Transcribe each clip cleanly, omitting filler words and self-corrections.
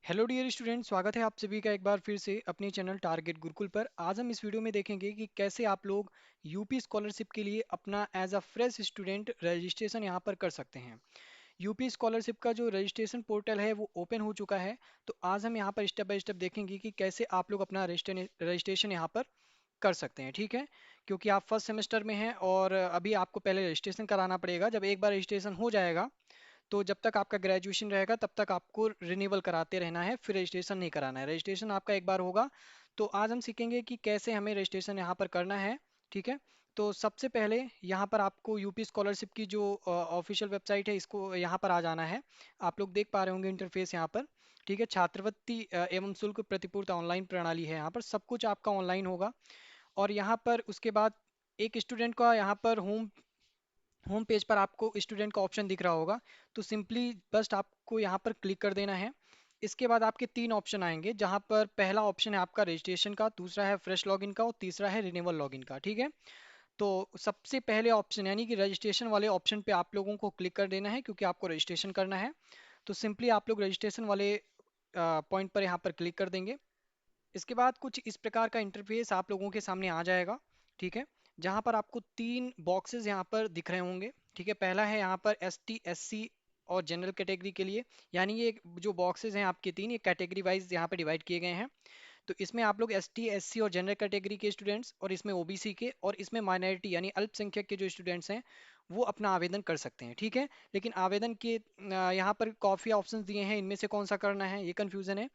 Hello dear student, स्वागत है आप सभी का एक बार फिर से अपने चैनल टारगेट गुरुकुल पर। आज हम इस वीडियो में देखेंगे कि कैसे आप लोग यूपी स्कॉलरशिप के लिए अपना as a fresh student registration यहां पर कर सकते हैं। यूपी स्कॉलरशिप का जो रजिस्ट्रेशन पोर्टल है वो ओपन हो चुका है। तो आज हम यहां पर स्टेप बाय स्टेप देखेंगे कि कैसे आप लोग अपना रजिस्ट्रेशन यहां पर कर सकते हैं। ठीक है, क्योंकि आप फर्स्ट सेमेस्टर में हैं और अभी आपको पहले रजिस्ट्रेशन कराना पड़ेगा। जब एक बार रजिस्ट्रेशन हो जाएगा तो जब तक आपका ग्रेजुएशन रहेगा तब तक आपको रिन्यूअल कराते रहना है, फिर रजिस्ट्रेशन नहीं कराना है। रजिस्ट्रेशन आपका एक बार होगा। तो आज हम सीखेंगे कि कैसे हमें रजिस्ट्रेशन यहाँ पर करना है। ठीक है, तो सबसे पहले यहाँ पर आपको यूपी स्कॉलरशिप की जो ऑफिशियल वेबसाइट है इसको यहाँ पर आ जाना है। आप लोग देख पा रहे होंगे इंटरफेस यहाँ पर। ठीक है, छात्रवृत्ति एवं शुल्क प्रतिपूर्ति ऑनलाइन प्रणाली है। यहाँ पर सब कुछ आपका ऑनलाइन होगा। और यहाँ पर उसके बाद एक स्टूडेंट का यहाँ पर होम होम पेज पर आपको स्टूडेंट का ऑप्शन दिख रहा होगा। तो सिंपली बस आपको यहाँ पर क्लिक कर देना है। इसके बाद आपके तीन ऑप्शन आएंगे, जहाँ पर पहला ऑप्शन है आपका रजिस्ट्रेशन का, दूसरा है फ्रेश लॉगिन का और तीसरा है रिन्यूअल लॉगिन का। ठीक है, तो सबसे पहले ऑप्शन यानी कि रजिस्ट्रेशन वाले ऑप्शन पे आप लोगों को क्लिक कर देना है, क्योंकि आपको रजिस्ट्रेशन करना है। तो सिंपली आप लोग रजिस्ट्रेशन वाले पॉइंट पर यहाँ पर क्लिक कर देंगे। इसके बाद कुछ इस प्रकार का इंटरफेस आप लोगों के सामने आ जाएगा। ठीक है, जहां पर आपको तीन बॉक्सेस यहाँ पर दिख रहे होंगे। ठीक है, पहला है यहाँ पर ST SC और जनरल कैटेगरी के लिए। यानी ये जो बॉक्सेस हैं आपके तीन, ये कैटेगरी वाइज यहाँ पर डिवाइड किए गए हैं। तो इसमें आप लोग ST SC और जनरल कैटेगरी के स्टूडेंट्स, और इसमें OBC के, और इसमें माइनॉरिटी यानी अल्पसंख्यक के जो स्टूडेंट्स हैं वो अपना आवेदन कर सकते हैं। ठीक है, लेकिन आवेदन के यहाँ पर काफ़ी ऑप्शंस दिए हैं, इनमें से कौन सा करना है ये कन्फ्यूज़न है।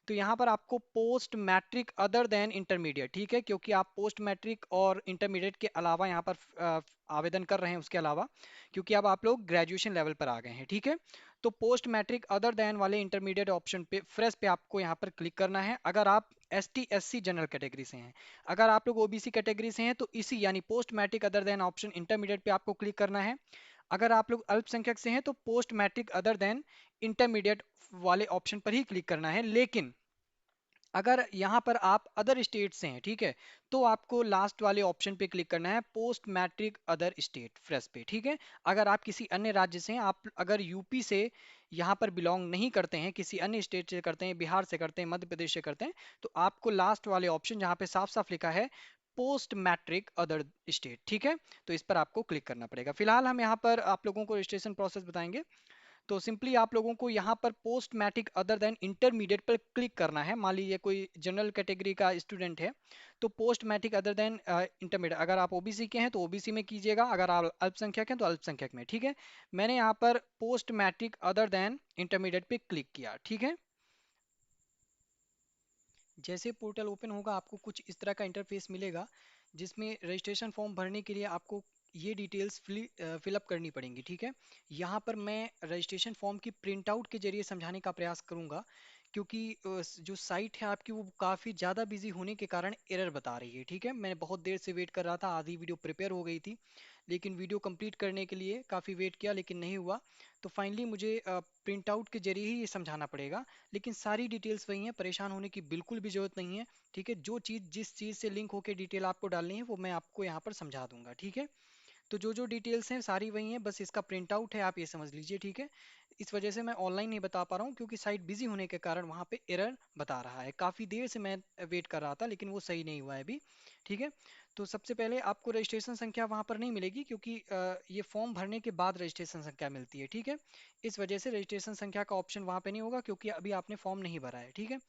तो यहाँ पर आपको post matric other than intermediate, ठीक है, क्योंकि आप पोस्ट मैट्रिक और इंटरमीडिएट के अलावा यहाँ पर आवेदन कर रहे हैं उसके अलावा, क्योंकि अब आप लोग ग्रेजुएशन लेवल पर आ गए हैं। ठीक है, तो पोस्ट मैट्रिक अदर देन वाले इंटरमीडिएट ऑप्शन पे फ्रेश पे आपको यहाँ पर क्लिक करना है, अगर आप ST SC जनरल कैटेगरी से हैं। अगर आप लोग OBC कैटेगरी से हैं तो इसी यानी post matric other than option intermediate पे आपको क्लिक करना है। अगर आप लोग अल्पसंख्यक से हैं तो post matric other than intermediate वाले ऑप्शन पर ही क्लिक करना है। लेकिन अगर यहाँ पर आप अदर स्टेट से हैं, ठीक है, तो आपको लास्ट वाले ऑप्शन पे क्लिक करना है, post matric other state fresh पे। ठीक है, अगर आप किसी अन्य राज्य से हैं, आप अगर यूपी से यहाँ पर बिलोंग नहीं करते हैं, किसी अन्य स्टेट से करते हैं, बिहार से करते हैं, मध्य प्रदेश से करते हैं, तो आपको लास्ट वाले ऑप्शन जहाँ पे साफ साफ लिखा है पोस्ट मैट्रिक अदर स्टेट, ठीक है, तो इस पर आपको क्लिक करना पड़ेगा। फिलहाल हम यहाँ पर आप लोगों को रजिस्ट्रेशन प्रोसेस बताएंगे। तो सिंपली आप लोगों को यहाँ पर post matric other than intermediate पर क्लिक करना है। मान लीजिए कोई जनरल कैटेगरी का स्टूडेंट है, तो post matric other than intermediate, अगर आप OBC के हैं तो OBC में कीजिएगा, अगर आप अल्पसंख्यक हैं तो अल्पसंख्यक में। ठीक है, मैंने यहाँ पर post matric other than intermediate पे क्लिक किया। ठीक है, जैसे पोर्टल ओपन होगा आपको कुछ इस तरह का इंटरफेस मिलेगा, जिसमें रजिस्ट्रेशन फॉर्म भरने के लिए आपको ये डिटेल्स फिलअप करनी पड़ेंगी। ठीक है, यहाँ पर मैं रजिस्ट्रेशन फॉर्म की प्रिंट आउट के जरिए समझाने का प्रयास करूँगा, क्योंकि जो साइट है आपकी वो काफ़ी ज़्यादा बिजी होने के कारण एरर बता रही है। ठीक है, मैं बहुत देर से वेट कर रहा था, आधी वीडियो प्रिपेयर हो गई थी, लेकिन वीडियो कंप्लीट करने के लिए काफ़ी वेट किया लेकिन नहीं हुआ। तो फाइनली मुझे प्रिंट आउट के जरिए ही ये समझाना पड़ेगा। लेकिन सारी डिटेल्स वही हैं, परेशान होने की बिल्कुल भी जरूरत नहीं है। ठीक है, जो चीज़ जिस चीज़ से लिंक होकर डिटेल आपको डालनी है वो मैं आपको यहाँ पर समझा दूंगा। ठीक है, तो जो जो डिटेल्स हैं सारी वही हैं, बस इसका प्रिंट आउट है, आप ये समझ लीजिए। ठीक है, इस वजह से मैं ऑनलाइन नहीं बता पा रहा हूँ, क्योंकि साइट बिजी होने के कारण वहाँ पे एरर बता रहा है। काफ़ी देर से मैं वेट कर रहा था लेकिन वो सही नहीं हुआ है अभी। ठीक है, तो सबसे पहले आपको रजिस्ट्रेशन संख्या वहाँ पर नहीं मिलेगी, क्योंकि ये फॉर्म भरने के बाद रजिस्ट्रेशन संख्या मिलती है। ठीक है, इस वजह से रजिस्ट्रेशन संख्या का ऑप्शन वहाँ पे नहीं होगा, क्योंकि अभी आपने फॉर्म नहीं भरा है। ठीक है,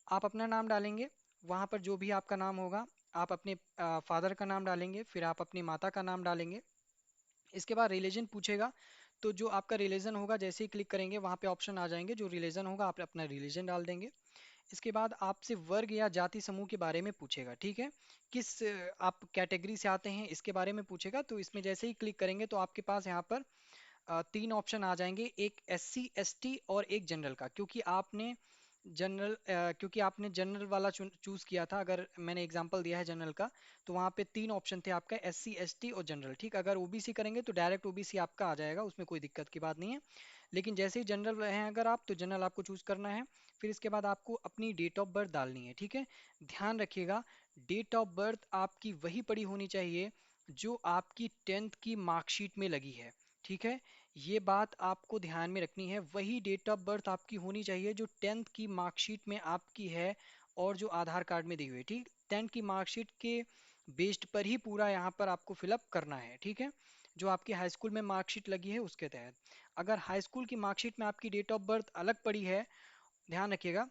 आप अपना नाम डालेंगे, वहाँ पर जो भी आपका नाम होगा, आप अपने फादर का नाम डालेंगे, फिर आप अपनी माता का नाम डालेंगे। इसके बाद रिलीजन पूछेगा, तो जो आपका रिलीजन होगा जैसे ही क्लिक करेंगे वहाँ पे ऑप्शन आ जाएंगे, जो रिलीजन होगा आप अपना रिलीजन डाल देंगे। इसके बाद आपसे वर्ग या जाति समूह के बारे में पूछेगा। ठीक है, किस आप कैटेगरी से आते हैं इसके बारे में पूछेगा। तो इसमें जैसे ही क्लिक करेंगे तो आपके पास यहाँ पर तीन ऑप्शन आ जाएंगे, एक SC ST और एक जनरल का। क्योंकि आपने जनरल वाला चूज किया था, अगर मैंने एग्जांपल दिया है जनरल का, तो वहाँ पे तीन ऑप्शन थे आपका, SC ST और जनरल। ठीक, अगर OBC करेंगे तो डायरेक्ट OBC आपका आ जाएगा, उसमें कोई दिक्कत की बात नहीं है। लेकिन जैसे ही जनरल हैं अगर आप, तो जनरल आपको चूज करना है। फिर इसके बाद आपको अपनी डेट ऑफ बर्थ डालनी है। ठीक है, ध्यान रखिएगा, डेट ऑफ बर्थ आपकी वही पड़ी होनी चाहिए जो आपकी 10th की मार्कशीट में लगी है। ठीक है, ये बात आपको ध्यान में रखनी है, वही डेट ऑफ बर्थ आपकी होनी चाहिए जो 10th की मार्कशीट में आपकी है और जो आधार कार्ड में दी हुई है। ठीक, 10th की मार्कशीट के बेस्ड पर ही पूरा यहाँ पर आपको फिलअप करना है। ठीक है, जो आपकी हाई स्कूल में मार्कशीट लगी है उसके तहत। अगर हाई स्कूल की मार्कशीट में आपकी डेट ऑफ बर्थ अलग पड़ी है, ध्यान रखिएगा,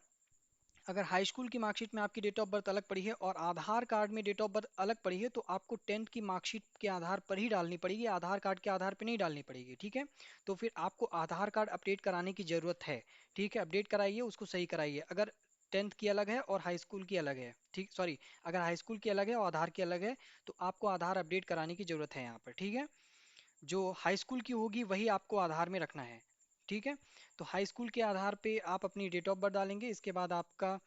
अगर हाई स्कूल की मार्कशीट में आपकी डेट ऑफ बर्थ अलग पड़ी है और आधार कार्ड में डेट ऑफ बर्थ अलग पड़ी है, तो आपको 10th की मार्कशीट के आधार पर ही डालनी पड़ेगी, आधार कार्ड के आधार पर नहीं डालनी पड़ेगी। ठीक है, तो फिर आपको आधार कार्ड अपडेट कराने की जरूरत है। ठीक है, अपडेट कराइए, उसको सही कराइए। अगर 10th की अलग है और हाई स्कूल की अलग है, ठीक, सॉरी, अगर हाई स्कूल की अलग है और आधार की अलग है, तो आपको आधार अपडेट कराने की जरूरत है यहाँ पर। ठीक है, जो हाई स्कूल की होगी वही आपको आधार में रखना है। ठीक है, तो हाई स्कूल के आधार पे आप अपनी डेट ऑफ बर्थ डालेंगे, इसके बाद आपका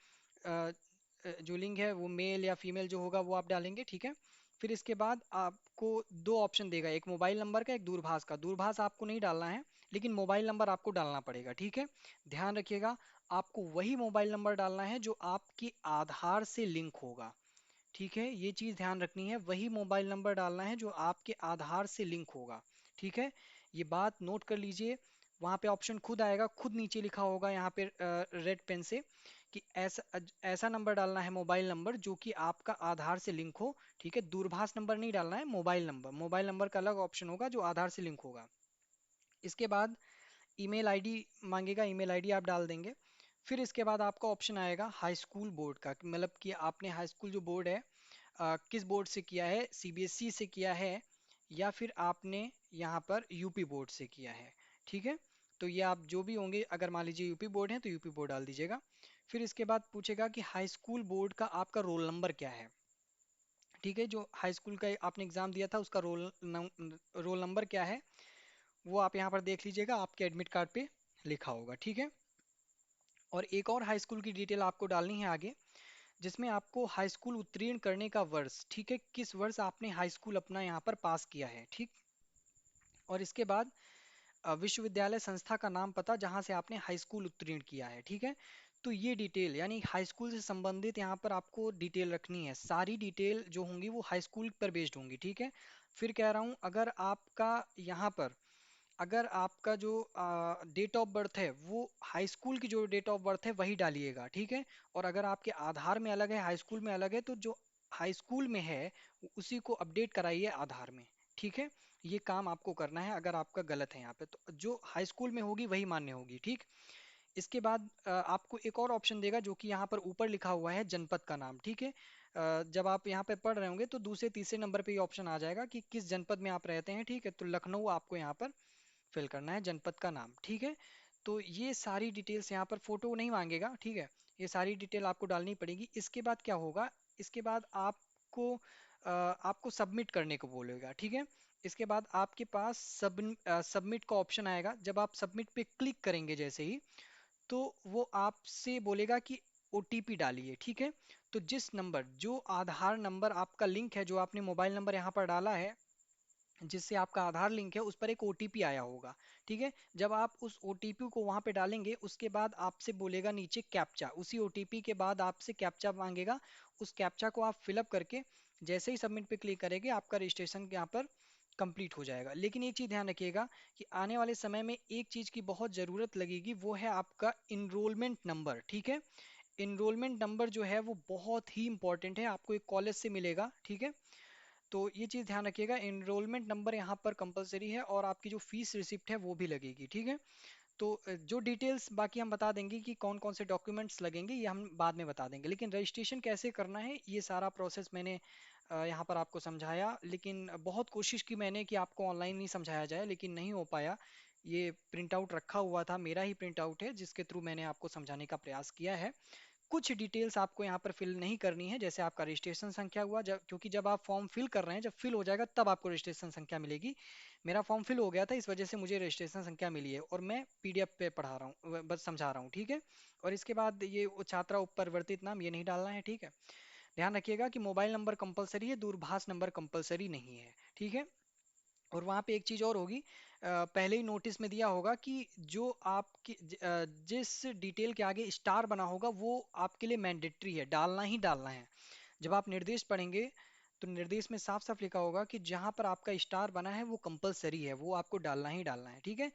जो लिंग है वो मेल या फीमेल जो होगा वो आप डालेंगे। ठीक है, फिर इसके बाद आपको दो ऑप्शन देगा, एक मोबाइल नंबर का, एक दूरभाष का। दूरभाष आपको नहीं डालना है, लेकिन मोबाइल नंबर आपको डालना पड़ेगा। ठीक है, ध्यान रखिएगा, आपको वही मोबाइल नंबर डालना है जो आपके आधार से लिंक होगा। ठीक है, ये चीज ध्यान रखनी है, वही मोबाइल नंबर डालना है जो आपके आधार से लिंक होगा। ठीक है, ये बात नोट कर लीजिए। वहां पे ऑप्शन खुद आएगा, खुद नीचे लिखा होगा यहाँ पे रेड पेन से कि ऐसा ऐसा नंबर डालना है, मोबाइल नंबर जो कि आपका आधार से लिंक हो। ठीक है, दूरभाष नंबर नहीं डालना है, मोबाइल नंबर, मोबाइल नंबर का अलग ऑप्शन होगा जो आधार से लिंक होगा। इसके बाद ईमेल आईडी मांगेगा, ईमेल आईडी आप डाल देंगे। फिर इसके बाद आपका ऑप्शन आएगा हाई स्कूल बोर्ड का, मतलब कि आपने हाई स्कूल जो बोर्ड है किस बोर्ड से किया है, सीबीएसई से किया है या फिर आपने यहाँ पर यूपी बोर्ड से किया है। ठीक है, तो ये आप जो भी होंगे, अगर मान लीजिए यूपी बोर्ड है तो यूपी बोर्ड डाल दीजिएगा। फिर इसके बाद पूछेगा कि हाई स्कूल बोर्ड का आपका रोल नंबर क्या है। ठीक है, जो हाई स्कूल का आपने एग्जाम दिया था उसका रोल नंबर क्या है, वो आप यहाँ पर देख लीजिएगा, आपके एडमिट कार्ड पे लिखा होगा। ठीक है, और एक और हाई स्कूल की डिटेल आपको डालनी है आगे, जिसमें आपको हाई स्कूल उत्तीर्ण करने का वर्ष, ठीक है, किस वर्ष आपने हाई स्कूल अपना यहाँ पर पास किया है। ठीक, और इसके बाद विश्वविद्यालय संस्था का नाम पता जहाँ से आपने हाई स्कूल उत्तीर्ण किया है। ठीक है, तो ये डिटेल यानी हाई स्कूल से संबंधित यहाँ पर आपको डिटेल रखनी है, सारी डिटेल जो होंगी वो हाई स्कूल पर बेस्ड होंगी। ठीक है, फिर कह रहा हूँ, अगर आपका यहाँ पर, अगर आपका जो डेट ऑफ बर्थ है वो हाई स्कूल की जो डेट ऑफ बर्थ है वही डालिएगा। ठीक है, और अगर आपके आधार में अलग है, हाई स्कूल में अलग है, तो जो हाई स्कूल में है उसी को अपडेट कराइए आधार में। ठीक है, ये काम आपको करना है, अगर आपका गलत है यहाँ पे तो जो हाई स्कूल में होगी वही मान्य होगी। ठीक, इसके बाद आपको एक और ऑप्शन देगा जो कि यहाँ पर ऊपर लिखा हुआ है जनपद का नाम। ठीक है, जब आप यहाँ पे पढ़ रहे होंगे तो दूसरे तीसरे नंबर पे ये ऑप्शन आ जाएगा कि किस जनपद में आप रहते हैं। ठीक है, तो लखनऊ आपको यहाँ पर फिल करना है, जनपद का नाम। ठीक है, तो ये सारी डिटेल्स यहाँ पर, फोटो नहीं मांगेगा। ठीक है, ये सारी डिटेल आपको डालनी पड़ेगी। इसके बाद क्या होगा, इसके बाद आपको सबमिट करने को बोलेगा। ठीक है, इसके बाद आपके पास सबमिट का ऑप्शन आएगा, जब आप सबमिट पे क्लिक करेंगे जैसे ही, तो वो आपसे बोलेगा कि ओटीपी डालिए। ठीक है, तो जिस नंबर, जो आधार नंबर आपका लिंक है, जो आपने मोबाइल नंबर यहाँ पर डाला है जिससे आपका आधार लिंक है, उस पर एक ओटीपी आया होगा। ठीक है, जब आप उस ओटीपी को वहां पे डालेंगे उसके बाद आपसे बोलेगा नीचे कैप्चा, उसी ओटीपी के बाद आपसे कैप्चा मांगेगा, उस कैप्चा को आप फिलअप करके जैसे ही सबमिट पे क्लिक करेंगे आपका रजिस्ट्रेशन यहाँ पर कंप्लीट हो जाएगा। लेकिन एक चीज ध्यान रखिएगा कि आने वाले समय में एक चीज की बहुत जरूरत लगेगी, वो है आपका इनरोलमेंट नंबर। ठीक है, इनरोलमेंट नंबर जो है वो बहुत ही इंपॉर्टेंट है, आपको एक कॉलेज से मिलेगा। ठीक है, तो ये चीज़ ध्यान रखिएगा, एनरोलमेंट नंबर यहाँ पर कंपलसरी है और आपकी जो फीस रिसिप्ट है वो भी लगेगी। ठीक है, तो जो डिटेल्स बाकी हम बता देंगे कि कौन कौन से डॉक्यूमेंट्स लगेंगे, ये हम बाद में बता देंगे, लेकिन रजिस्ट्रेशन कैसे करना है ये सारा प्रोसेस मैंने यहाँ पर आपको समझाया। लेकिन बहुत कोशिश की मैंने कि आपको ऑनलाइन ही समझाया जाए, लेकिन नहीं हो पाया। ये प्रिंट आउट रखा हुआ था, मेरा ही प्रिंट आउट है जिसके थ्रू मैंने आपको समझाने का प्रयास किया है। कुछ डिटेल्स आपको यहाँ पर फिल नहीं करनी है, जैसे आपका रजिस्ट्रेशन संख्या हुआ, क्योंकि जब आप फॉर्म फिल कर रहे हैं, जब फिल हो जाएगा तब आपको रजिस्ट्रेशन संख्या मिलेगी। मेरा फॉर्म फिल हो गया था, इस वजह से मुझे रजिस्ट्रेशन संख्या मिली है और मैं पीडीएफ पे पढ़ा रहा हूँ, बस समझा रहा हूँ। ठीक है, और इसके बाद ये छात्रा उपरिवर्तित नाम ये नहीं डालना है। ठीक है, ध्यान रखिएगा कि मोबाइल नंबर कंपलसरी है, दूरभाष नंबर कंपलसरी नहीं है। ठीक है, और वहाँ पे एक चीज़ और होगी, पहले ही नोटिस में दिया होगा कि जो आपकी जिस डिटेल के आगे स्टार बना होगा वो आपके लिए मैंडेटरी है, डालना ही डालना है। जब आप निर्देश पढ़ेंगे तो निर्देश में साफ साफ लिखा होगा कि जहां पर आपका स्टार बना है वो कंपलसरी है, वो आपको डालना ही डालना है। ठीक है,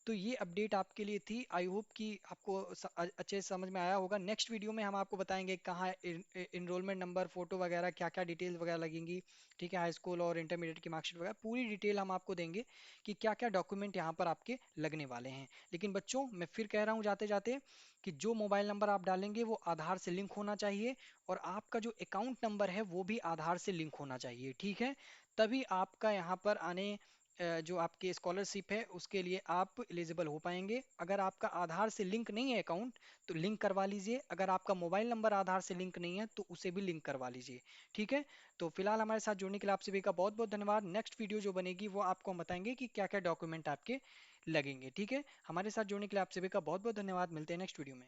तो ये अपडेट आपके लिए थी। आई होप कि आपको अच्छे से समझ में आया होगा। नेक्स्ट वीडियो में हम आपको बताएंगे कहाँ इनरोलमेंट नंबर, फोटो वगैरह, क्या क्या डिटेल वगैरह लगेंगी। ठीक है, हाई स्कूल और इंटरमीडिएट की मार्कशीट वगैरह पूरी डिटेल हम आपको देंगे कि क्या क्या डॉक्यूमेंट यहाँ पर आपके लगने वाले हैं। लेकिन बच्चों मैं फिर कह रहा हूँ जाते जाते कि जो मोबाइल नंबर आप डालेंगे वो आधार से लिंक होना चाहिए, और आपका जो अकाउंट नंबर है वो भी आधार से लिंक होना चाहिए। ठीक है, तभी आपका यहाँ पर आने जो आपके स्कॉलरशिप है उसके लिए आप एलिजिबल हो पाएंगे। अगर आपका आधार से लिंक नहीं है अकाउंट, तो लिंक करवा लीजिए। अगर आपका मोबाइल नंबर आधार से लिंक नहीं है तो उसे भी लिंक करवा लीजिए। ठीक है, तो फिलहाल हमारे साथ जुड़ने के लिए आप सभी का बहुत बहुत धन्यवाद। नेक्स्ट वीडियो जो बनेगी वो आपको हम बताएंगे कि क्या क्या डॉक्यूमेंट आपके लगेंगे। ठीक है, हमारे साथ जुड़ने के लिए आप सभी का बहुत बहुत धन्यवाद। मिलते हैं नेक्स्ट वीडियो में।